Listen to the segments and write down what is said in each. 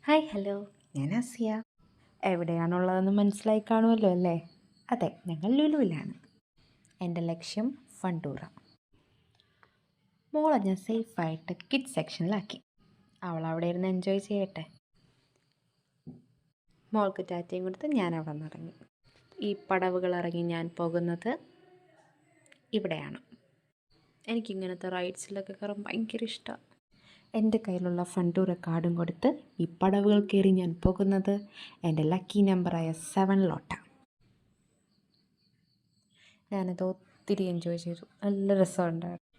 Hi hello, ഞാൻ ആസിയ. എവിടെയാണുള്ളതെന്ന് മനസ്സിലായി കാണുമല്ലോ അല്ലേ? അതെ, ഞങ്ങൾ ലുലുവിലാണ്. എൻ്റെ ലക്ഷ്യം ഫണ്ടൂറ. മോളെ ഞാൻ സേഫായിട്ട് കിഡ്സ് സെക്ഷനിലാക്കി. അവൾ അവിടെ ഇരുന്ന് എൻജോയ് ചെയ്യട്ടെ. മോൾക്ക് ടാറ്റയും കൊടുത്ത് ഞാൻ അവിടെ നിന്ന് ഇറങ്ങി. ഈ പടവുകൾ ഇറങ്ങി ഞാൻ പോകുന്നത് ഇവിടെയാണ്. എനിക്കിങ്ങനത്തെ റൈഡ്സിലൊക്കെ കയറാൻ ഭയങ്കര ഇഷ്ടമാണ്. എൻ്റെ കയ്യിലുള്ള ഫണ്ടൂറ കാർഡും കൊടുത്ത് ഈ പടവുകൾ കയറി ഞാൻ പോകുന്നത് എൻ്റെ ലക്കി നമ്പറായ 7 ഞാനത് ഒത്തിരി എൻജോയ് ചെയ്തു. നല്ല രസമുണ്ടായിരുന്നു.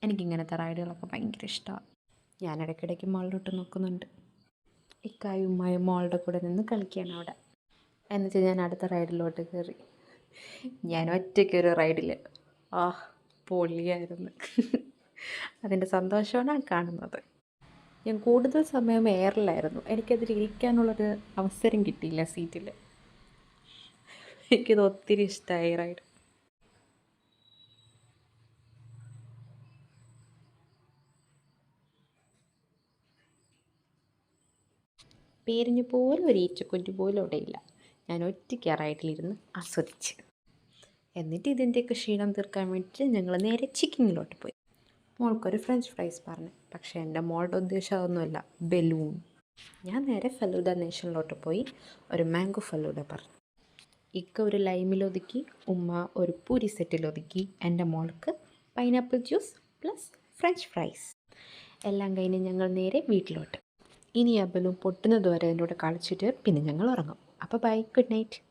എനിക്കിങ്ങനത്തെ റൈഡുകളൊക്കെ ഭയങ്കര ഇഷ്ടമാണ്. ഞാൻ ഇടയ്ക്കിടയ്ക്ക് മോളിലോട്ട് നോക്കുന്നുണ്ട്. ഇക്കായും ഉമ്മായും മോളുടെ കൂടെ നിന്ന് കളിക്കുകയാണ് അവിടെ. എന്നിട്ട് ഞാൻ അടുത്ത റൈഡിലോട്ട് കയറി. ഞാൻ ഒറ്റയ്ക്കൊരു റൈഡിൽ പൊളിയായിരുന്നു. അതിൻ്റെ സന്തോഷമാണ് കാണുന്നത്. ഞാൻ കൂടുതൽ സമയം എയറിലായിരുന്നു. എനിക്കതിൽ ഇരിക്കാനുള്ളൊരു അവസരം കിട്ടിയില്ല സീറ്റിൽ. എനിക്കത് ഒത്തിരി ഇഷ്ടമായി റൈഡ്. പേരിന് പോലും ഒരു ഈച്ചക്കുഞ്ഞ് പോലും അവിടെയില്ല. ഞാൻ ഒറ്റയ്ക്ക് ആ റൈഡിലിരുന്ന് ആസ്വദിച്ച്. എന്നിട്ട് ഇതിൻ്റെയൊക്കെ ക്ഷീണം തീർക്കാൻ വേണ്ടിയിട്ട് ഞങ്ങൾ നേരെ ചിക്കിങ്ങിലോട്ട് പോയി. മോൾക്കൊരു ഫ്രഞ്ച് ഫ്രൈസ് പറഞ്ഞു. പക്ഷേ എൻ്റെ മോളുടെ ഉദ്ദേശം അതൊന്നുമല്ല, ബലൂൺ. ഞാൻ നേരെ ഫലൂദ നേഷനിലോട്ട് പോയി ഒരു മാംഗോ ഫലൂദ പറഞ്ഞു. ഇക്ക ഒരു ലൈമിലൊതുക്കി, ഉമ്മ ഒരു പൂരി സെറ്റിലൊതുക്കി, എൻ്റെ മോൾക്ക് pineapple juice plus French fries. എല്ലാം കഴിഞ്ഞ് ഞങ്ങൾ നേരെ വീട്ടിലോട്ട്. ഇനി ആ ബലൂൺ പൊട്ടുന്നത് വരെ അതിൻ്റെ കൂടെ കളിച്ചിട്ട് പിന്നെ ഞങ്ങൾ ഉറങ്ങും. അപ്പോൾ ബൈ, ഗുഡ് നൈറ്റ്.